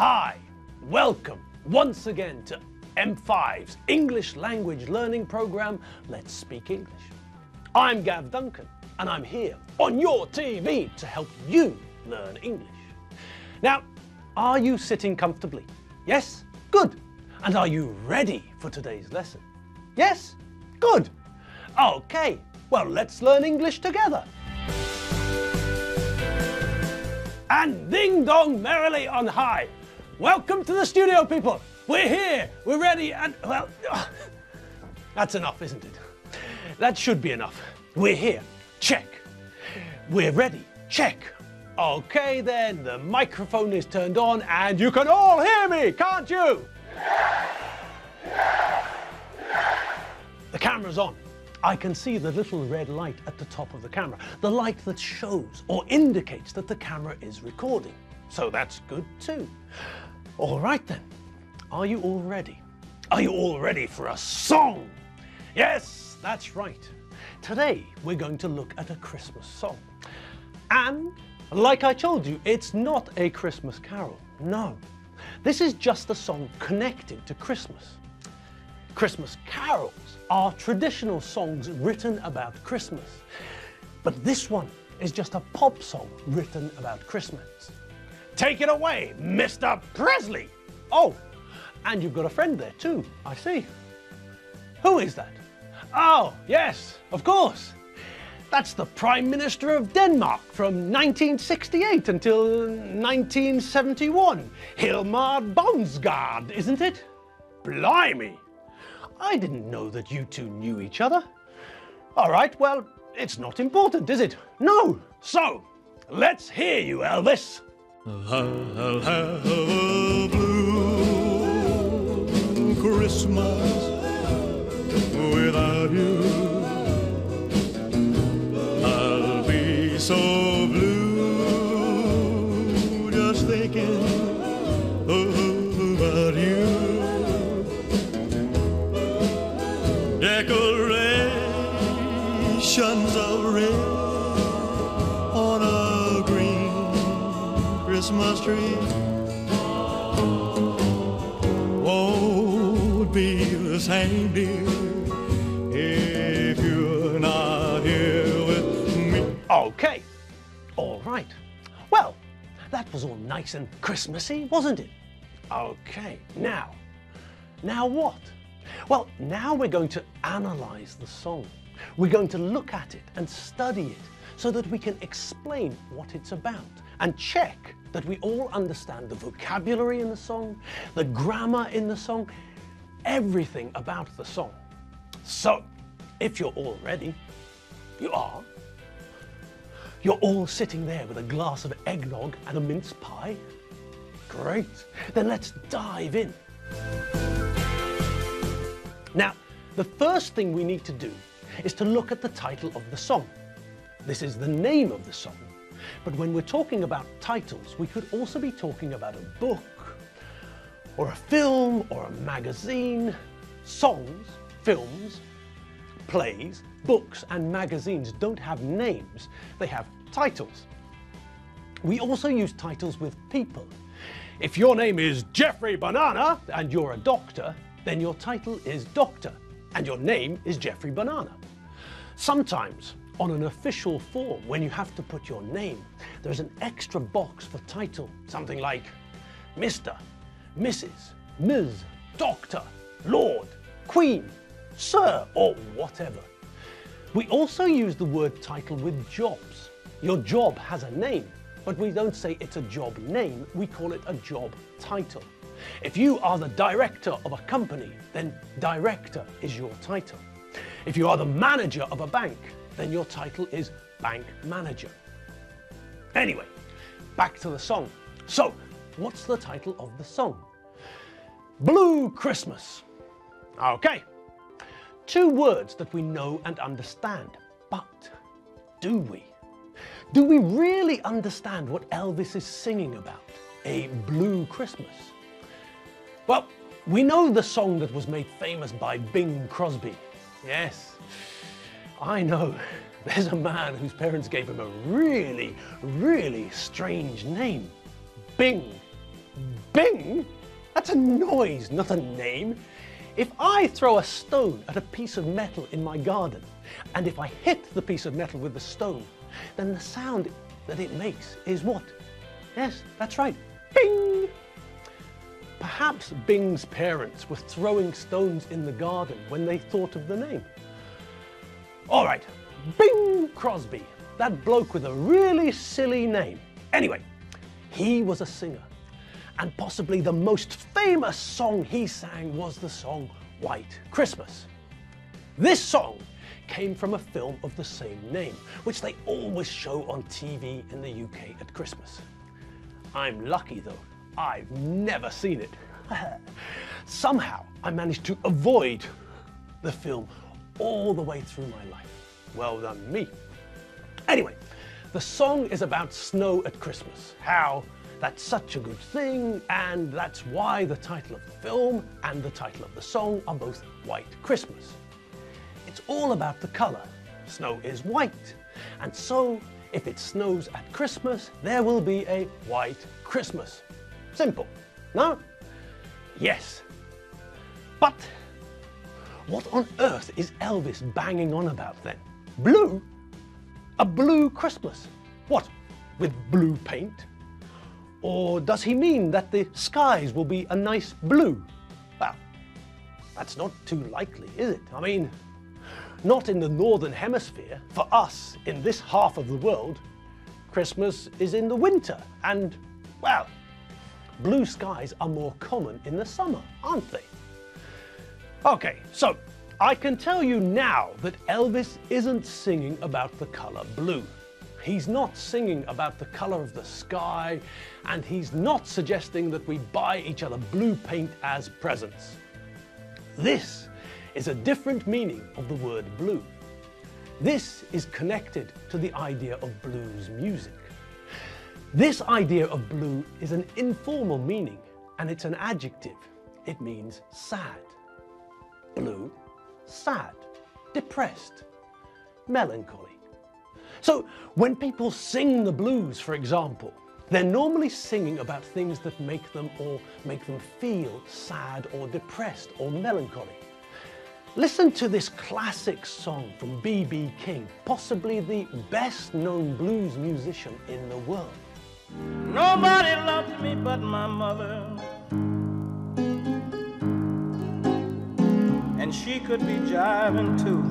Hi, welcome once again to M5's English language learning program, Let's Speak English. I'm Gav Duncan and I'm here on your TV to help you learn English. Now, are you sitting comfortably? Yes? Good. And are you ready for today's lesson? Yes? Good. Okay, well, let's learn English together. And ding dong merrily on high. Welcome to the studio, people. We're here, we're ready, and well, that's enough, isn't it? That should be enough. We're here, check. We're ready, check. Okay then, the microphone is turned on and you can all hear me, can't you? The camera's on. I can see the little red light at the top of the camera, the light that shows or indicates that the camera is recording. So that's good too. All right then, are you all ready? Are you all ready for a song? Yes, that's right. Today we're going to look at a Christmas song. And like I told you, it's not a Christmas carol, no. This is just a song connected to Christmas. Christmas carols are traditional songs written about Christmas. But this one is just a pop song written about Christmas. Take it away, Mr. Presley! Oh, and you've got a friend there too, I see. Who is that? Oh, yes, of course. That's the Prime Minister of Denmark from 1968 until 1971. Hilmar Bonsgaard, isn't it? Blimey! I didn't know that you two knew each other. All right, well, it's not important, is it? No! So, let's hear you, Elvis. I'll have a blue Christmas without you. I'll be so blue just thinking about you. Decorations of red on a green Christmas tree won't be the same, dear, if you're not here with me. Okay, all right. Well, that was all nice and Christmassy, wasn't it? Okay, now what? Well, now we're going to analyze the song. We're going to look at it and study it so that we can explain what it's about and check that we all understand the vocabulary in the song, the grammar in the song, everything about the song. So, if you're all ready, you are. You're all sitting there with a glass of eggnog and a mince pie. Great, then let's dive in. Now, the first thing we need to do is to look at the title of the song. This is the name of the song, but when we're talking about titles, we could also be talking about a book, or a film, or a magazine. Songs, films, plays, books, and magazines don't have names, they have titles. We also use titles with people. If your name is Jeffrey Banana and you're a doctor, then your title is Doctor, and your name is Jeffrey Banana. Sometimes, on an official form, when you have to put your name, there's an extra box for title, something like Mr., Mrs., Ms., Doctor, Lord, Queen, Sir, or whatever. We also use the word title with jobs. Your job has a name, but we don't say it's a job name, we call it a job title. If you are the director of a company, then director is your title. If you are the manager of a bank, then your title is bank manager. Anyway, back to the song. So, what's the title of the song? Blue Christmas. Okay. Two words that we know and understand, but do we? Do we really understand what Elvis is singing about? A blue Christmas? Well, we know the song that was made famous by Bing Crosby. Yes, I know. There's a man whose parents gave him a really, really strange name. Bing. Bing? That's a noise, not a name. If I throw a stone at a piece of metal in my garden, and if I hit the piece of metal with the stone, then the sound that it makes is what? Yes, that's right, bing! Perhaps Bing's parents were throwing stones in the garden when they thought of the name. All right, Bing Crosby, that bloke with a really silly name. Anyway, he was a singer, and possibly the most famous song he sang was the song White Christmas. This song came from a film of the same name, which they always show on TV in the UK at Christmas. I'm lucky though, I've never seen it. Somehow I managed to avoid the film all the way through my life. Well done me. Anyway, the song is about snow at Christmas, how that's such a good thing, and that's why the title of the film and the title of the song are both White Christmas. It's all about the colour. Snow is white, and so if it snows at Christmas, there will be a white Christmas. Simple, no? Yes. But what on earth is Elvis banging on about then? Blue? A blue Christmas? What, with blue paint? Or does he mean that the skies will be a nice blue? Well, that's not too likely, is it? I mean, not in the Northern Hemisphere. For us, in this half of the world, Christmas is in the winter and, well, blue skies are more common in the summer, aren't they? Okay, so I can tell you now that Elvis isn't singing about the colour blue. He's not singing about the colour of the sky, and he's not suggesting that we buy each other blue paint as presents. This is a different meaning of the word blue. This is connected to the idea of blues music. This idea of blue is an informal meaning, and it's an adjective. It means sad. Blue, sad, depressed, melancholy. So when people sing the blues, for example, they're normally singing about things that make them feel sad or depressed or melancholy. Listen to this classic song from B.B. King, possibly the best known blues musician in the world. Nobody loved me but my mother, and she could be jiving too.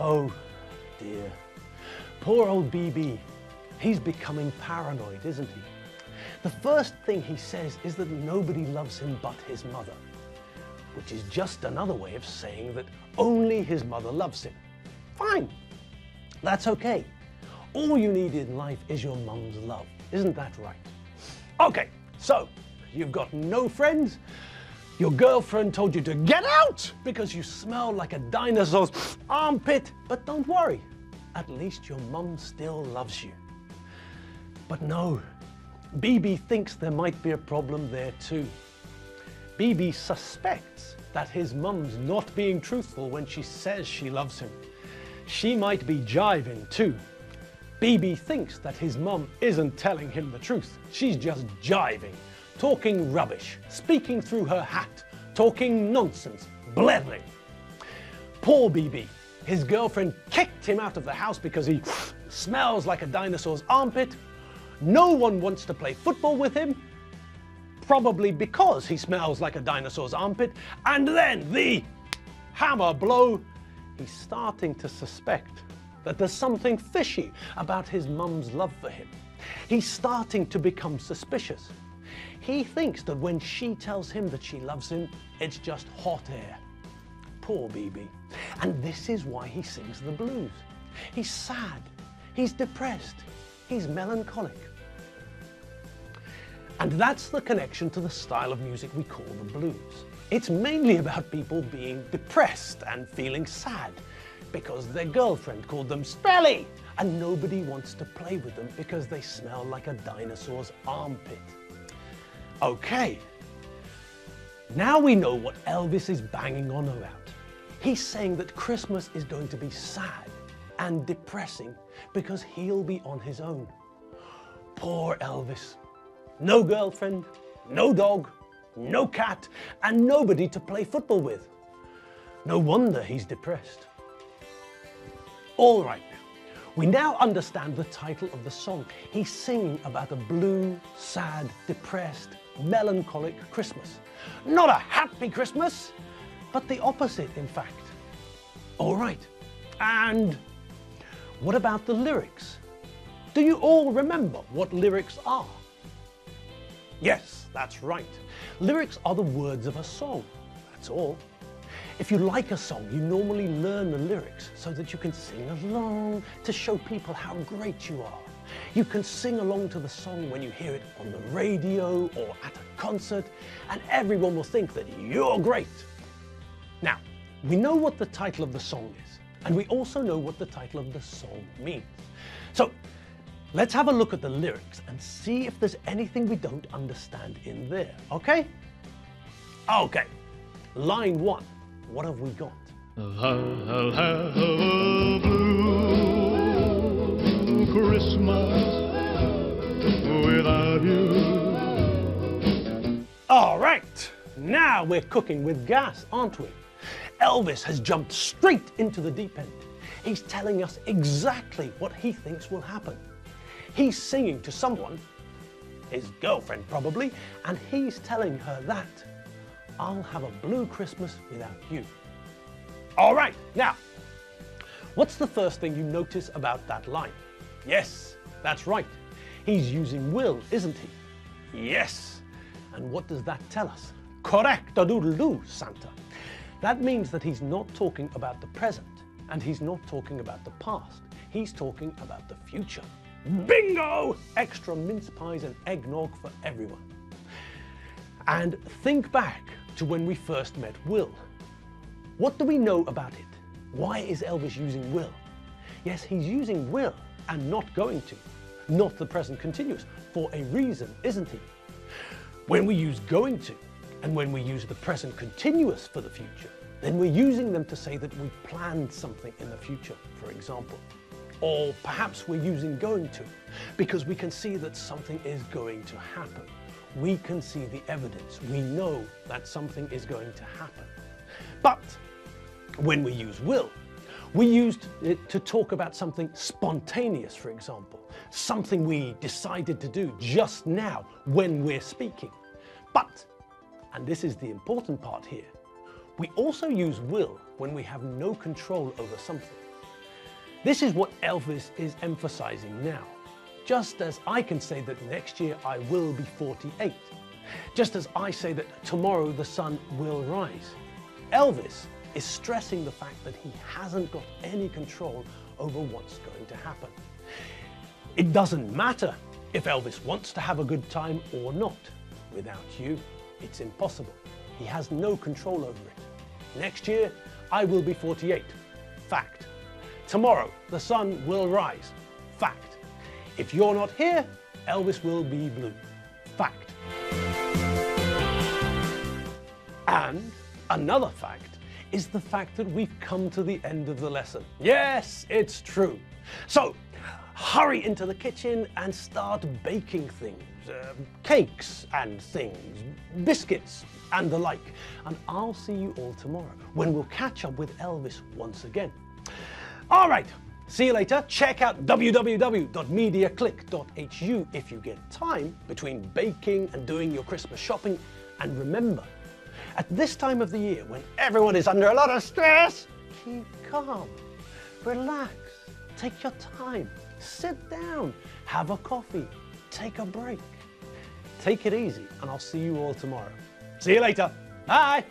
Oh dear, poor old B.B. He's becoming paranoid, isn't he? The first thing he says is that nobody loves him but his mother, which is just another way of saying that only his mother loves him. Fine, that's okay. All you need in life is your mum's love, isn't that right? Okay, so you've got no friends, your girlfriend told you to get out because you smell like a dinosaur's armpit, but don't worry, at least your mum still loves you. But no, BB thinks there might be a problem there too. BB suspects that his mum's not being truthful when she says she loves him. She might be jiving too. BB thinks that his mum isn't telling him the truth. She's just jiving, talking rubbish, speaking through her hat, talking nonsense, blathering. Poor BB. His girlfriend kicked him out of the house because he smells like a dinosaur's armpit. No one wants to play football with him, probably because he smells like a dinosaur's armpit. And then the hammer blow, he's starting to suspect that there's something fishy about his mum's love for him. He's starting to become suspicious. He thinks that when she tells him that she loves him, it's just hot air. Poor BB. And this is why he sings the blues. He's sad, he's depressed, he's melancholic. And that's the connection to the style of music we call the blues. It's mainly about people being depressed and feeling sad because their girlfriend called them smelly and nobody wants to play with them because they smell like a dinosaur's armpit. Okay, now we know what Elvis is banging on about. He's saying that Christmas is going to be sad and depressing because he'll be on his own. Poor Elvis. No girlfriend, no dog, no cat, and nobody to play football with. No wonder he's depressed. All right, we now understand the title of the song. He's singing about a blue, sad, depressed, melancholic Christmas. Not a happy Christmas, but the opposite, in fact. All right, and what about the lyrics? Do you all remember what lyrics are? Yes, that's right. Lyrics are the words of a song, that's all. If you like a song, you normally learn the lyrics so that you can sing along to show people how great you are. You can sing along to the song when you hear it on the radio or at a concert, and everyone will think that you're great. Now, we know what the title of the song is, and we also know what the title of the song means. So, let's have a look at the lyrics and see if there's anything we don't understand in there, okay? Okay, line 1. What have we got? I'll have a blue Christmas without you. All right, now we're cooking with gas, aren't we? Elvis has jumped straight into the deep end. He's telling us exactly what he thinks will happen. He's singing to someone, his girlfriend probably, and he's telling her that I'll have a blue Christmas without you. All right, now, what's the first thing you notice about that line? Yes, that's right. He's using will, isn't he? Yes. And what does that tell us? Correct-a-doodle-doo, Santa. That means that he's not talking about the present, and he's not talking about the past. He's talking about the future. Bingo! Extra mince pies and eggnog for everyone. And think back to when we first met Will. What do we know about it? Why is Elvis using will? Yes, he's using will and not going to, not the present continuous, for a reason, isn't he? When we use going to, and when we use the present continuous for the future, then we're using them to say that we planned something in the future, for example. Or perhaps we're using going to, because we can see that something is going to happen. We can see the evidence. We know that something is going to happen. But when we use will, we use it to talk about something spontaneous, for example, something we decided to do just now when we're speaking. But, and this is the important part here, we also use will when we have no control over something. This is what Elvis is emphasizing now. Just as I can say that next year I will be 48. Just as I say that tomorrow the sun will rise. Elvis is stressing the fact that he hasn't got any control over what's going to happen. It doesn't matter if Elvis wants to have a good time or not. Without you, it's impossible. He has no control over it. Next year, I will be 48. Fact. Tomorrow, the sun will rise. Fact. If you're not here, Elvis will be blue. Fact. And another fact is the fact that we've come to the end of the lesson. Yes, it's true. So, hurry into the kitchen and start baking things. Cakes and things, biscuits and the like. And I'll see you all tomorrow when we'll catch up with Elvis once again. All right, see you later. Check out www.mediaclick.hu if you get time between baking and doing your Christmas shopping. And remember, at this time of the year when everyone is under a lot of stress, keep calm, relax, take your time, sit down, have a coffee, take a break. Take it easy, and I'll see you all tomorrow. See you later. Bye.